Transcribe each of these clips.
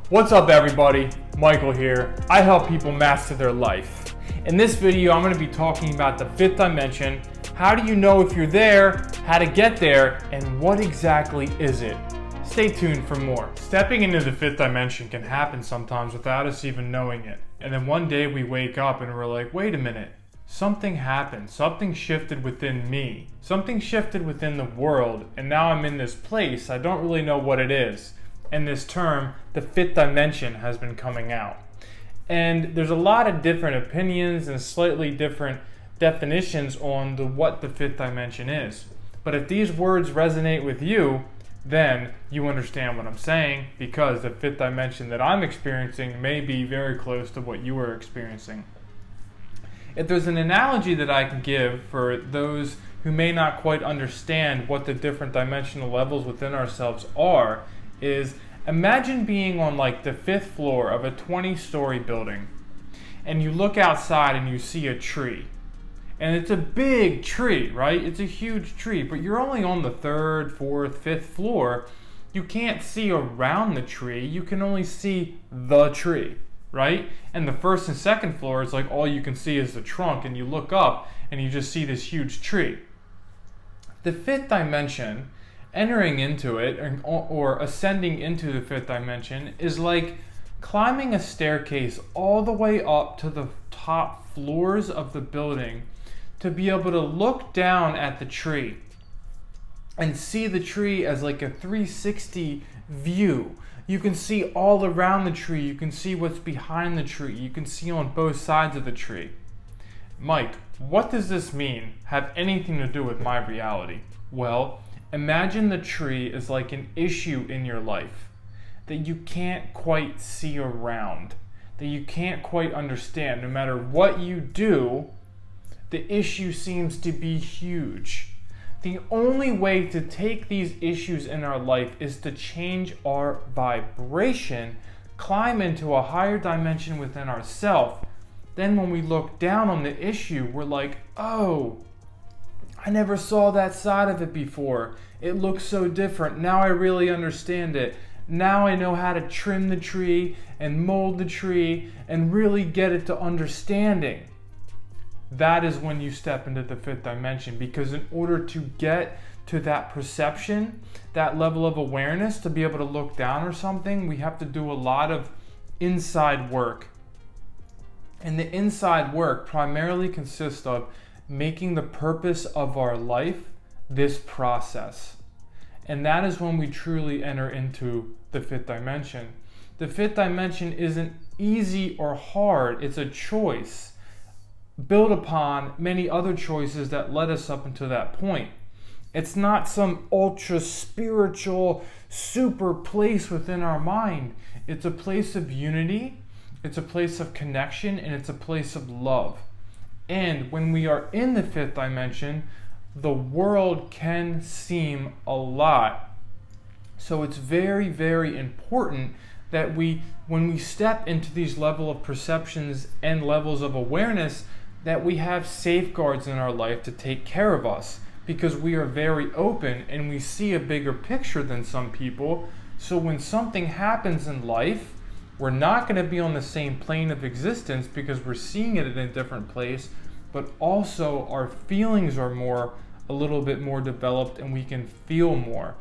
What's up everybody, Michael here. I help people master their life. In this video, I'm going to be talking about the fifth dimension. How do you know if you're there, how to get there, and what exactly is it? Stay tuned for more. Stepping into the fifth dimension can happen sometimes without us even knowing it. And then one day we wake up and we're like, wait a minute, something happened, something shifted within me, something shifted within the world, and now I'm in this place, I don't really know what it is. And this term, the fifth dimension, has been coming out. And there's a lot of different opinions and slightly different definitions on what the fifth dimension is. But if these words resonate with you, then you understand what I'm saying, because the fifth dimension that I'm experiencing may be very close to what you are experiencing. If there's an analogy that I can give for those who may not quite understand what the different dimensional levels within ourselves are, is imagine being on like the 5th floor of a 20-story building, and you look outside and you see a tree. And it's a big tree, right? It's a huge tree, but you're only on the 3rd, 4th, 5th floor. You can't see around the tree, you can only see the tree, right? And the 1st and 2nd floor is like all you can see is the trunk, and you look up and you just see this huge tree. The 5th dimension, entering into it or ascending into the 5th dimension, is like climbing a staircase all the way up to the top floors of the building to be able to look down at the tree and see the tree as like a 360 view. You can see all around the tree, you can see what's behind the tree, you can see on both sides of the tree. Mike, what does this mean? Have anything to do with my reality? Well, imagine the tree is like an issue in your life that you can't quite see around, that you can't quite understand. No matter what you do, the issue seems to be huge. The only way to take these issues in our life is to change our vibration, climb into a higher dimension within ourselves. Then when we look down on the issue, we're like, oh, I never saw that side of it before. It looks so different. Now I really understand it. Now I know how to trim the tree and mold the tree and really get it to understanding. That is when you step into the 5th dimension, because in order to get to that perception, that level of awareness, to be able to look down or something, we have to do a lot of inside work. And the inside work primarily consists of making the purpose of our life this process. And that is when we truly enter into the 5th dimension. The 5th dimension isn't easy or hard, it's a choice built upon many other choices that led us up until that point. It's not some ultra spiritual super place within our mind. It's a place of unity, it's a place of connection, and it's a place of love. And when we are in the 5th dimension, the world can seem a lot. So it's very, very important that when we step into these level of perceptions and levels of awareness, that we have safeguards in our life to take care of us, because we are very open and we see a bigger picture than some people. So when something happens in life, we're not going to be on the same plane of existence because we're seeing it in a different place, but also our feelings are a little bit more developed, and we can feel more.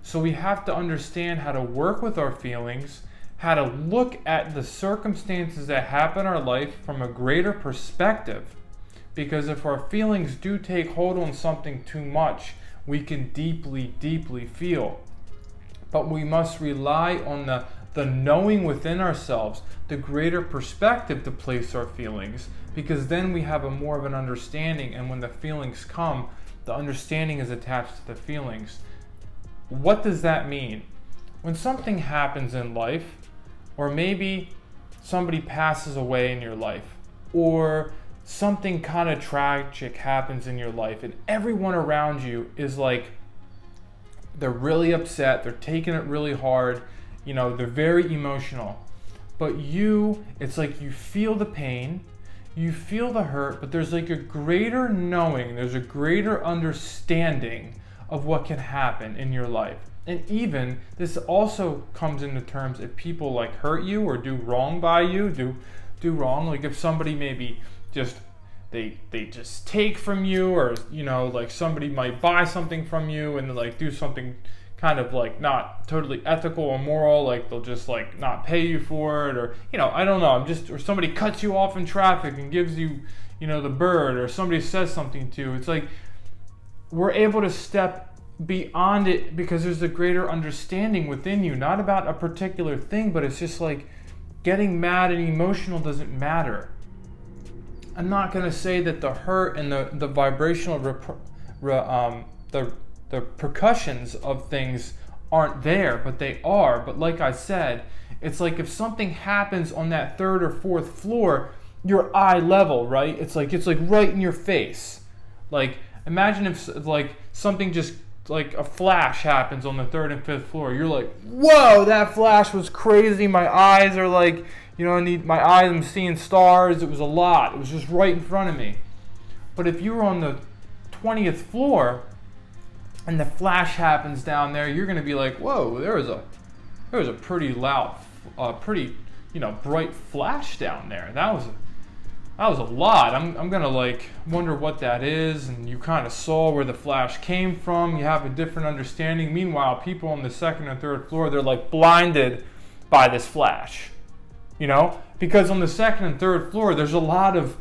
So we have to understand how to work with our feelings, how to look at the circumstances that happen in our life from a greater perspective. Because if our feelings do take hold on something too much, we can deeply, deeply feel. But we must rely on the knowing within ourselves, the greater perspective to place our feelings, because then we have more of an understanding, and when the feelings come, the understanding is attached to the feelings. What does that mean? When something happens in life, or maybe somebody passes away in your life, or something kind of tragic happens in your life, and everyone around you is like, they're really upset, they're taking it really hard, they're very emotional. But it's like you feel the pain, you feel the hurt, but there's like a greater knowing, there's a greater understanding of what can happen in your life. And even this also comes into terms if people like hurt you or do wrong by you, do wrong, like if somebody maybe just they just take from you, or like somebody might buy something from you and like do something kind of like not totally ethical or moral, like they'll just like not pay you for it, or I don't know, or somebody cuts you off in traffic and gives you the bird, or somebody says something to you. It's like we're able to step beyond it because there's a greater understanding within you, not about a particular thing, but it's just like getting mad and emotional doesn't matter. I'm not going to say that the hurt and the vibrational the percussions of things aren't there, but they are. But like I said, it's like if something happens on that third or fourth floor, you're eye level, right? It's like right in your face. Like imagine if like something just like a flash happens on the third and fifth floor. You're like, whoa, that flash was crazy. My eyes are like, I'm seeing stars. It was a lot. It was just right in front of me. But if you were on the 20th floor and the flash happens down there, you're going to be like, whoa, there was a pretty loud, pretty, bright flash down there. That was a lot. I'm gonna like wonder what that is, and you kind of saw where the flash came from. You have a different understanding. Meanwhile, people on the second and third floor, they're like blinded by this flash, because on the second and third floor, there's a lot of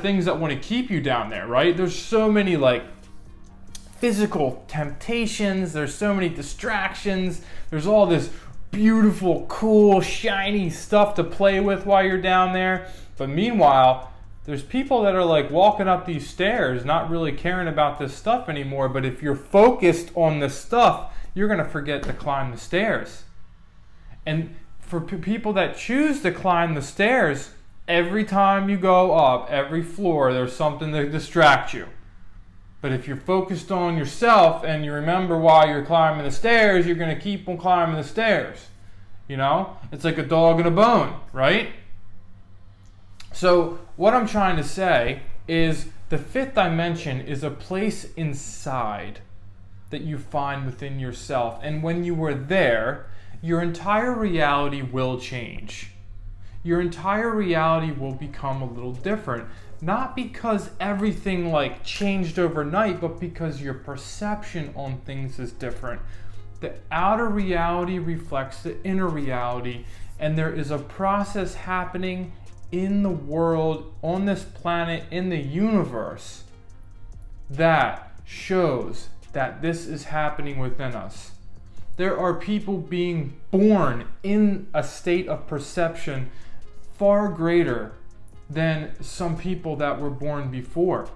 things that want to keep you down there, right? There's so many like physical temptations. There's so many distractions. There's all this beautiful, cool, shiny stuff to play with while you're down there. But meanwhile, there's people that are like walking up these stairs, not really caring about this stuff anymore. But if you're focused on this stuff, you're going to forget to climb the stairs. And for people that choose to climb the stairs, every time you go up, every floor, there's something to distract you. But if you're focused on yourself and you remember why you're climbing the stairs, you're going to keep on climbing the stairs. It's like a dog and a bone, right? So what I'm trying to say is the fifth dimension is a place inside that you find within yourself. And when you are there, your entire reality will change. Your entire reality will become a little different. Not because everything like changed overnight, but because your perception on things is different. The outer reality reflects the inner reality, and there is a process happening in the world, on this planet, in the universe, that shows that this is happening within us. There are people being born in a state of perception far greater than some people that were born before.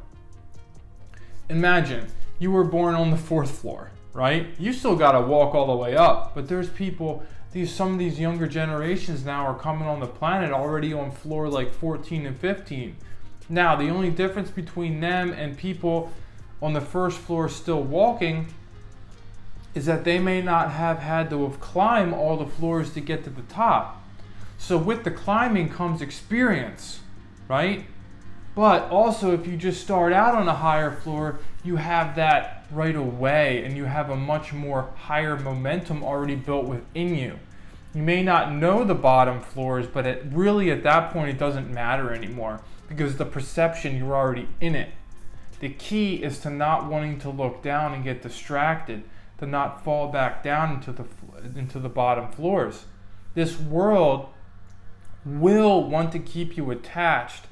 Imagine you were born on the fourth floor, right? You still got to walk all the way up, but there's people, some of these younger generations now are coming on the planet already on floor like 14 and 15. Now, the only difference between them and people on the first floor still walking is that they may not have had to have climbed all the floors to get to the top. So with the climbing comes experience, right? But also, if you just start out on a higher floor, you have that right away, and you have a much more higher momentum already built within you. You may not know the bottom floors, but at that point, it doesn't matter anymore, because the perception, you're already in it. The key is to not wanting to look down and get distracted, to not fall back down into the bottom floors. This world will want to keep you attached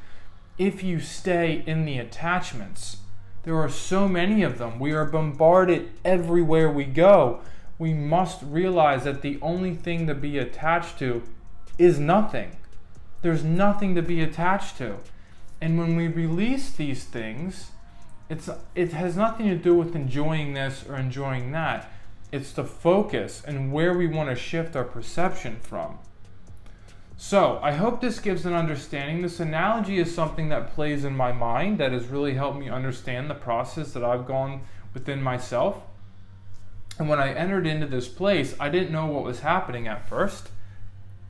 if you stay in the attachments. There are so many of them. We are bombarded everywhere we go. We must realize that the only thing to be attached to is nothing. There's nothing to be attached to. And when we release these things, it has nothing to do with enjoying this or enjoying that. It's the focus and where we want to shift our perception from. So, I hope this gives an understanding. This analogy is something that plays in my mind that has really helped me understand the process that I've gone within myself. And when I entered into this place, I didn't know what was happening at first.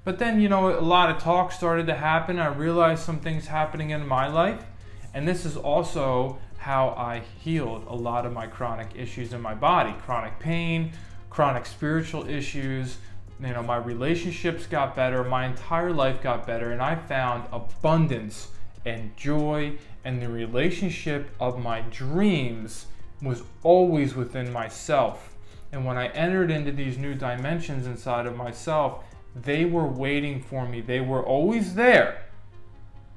But then, a lot of talk started to happen. I realized some things happening in my life. And this is also how I healed a lot of my chronic issues in my body. Chronic pain, chronic spiritual issues. My relationships got better, my entire life got better, and I found abundance and joy, and the relationship of my dreams was always within myself. And when I entered into these new dimensions inside of myself, they were waiting for me. They were always there,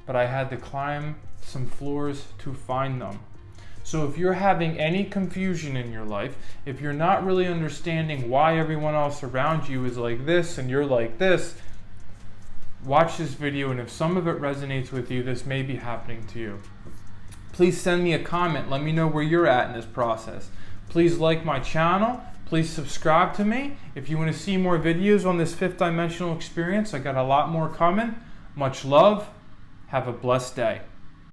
but I had to climb some floors to find them. So if you're having any confusion in your life, if you're not really understanding why everyone else around you is like this and you're like this, watch this video, and if some of it resonates with you, this may be happening to you. Please send me a comment. Let me know where you're at in this process. Please like my channel. Please subscribe to me. If you want to see more videos on this fifth dimensional experience, I got a lot more coming. Much love. Have a blessed day.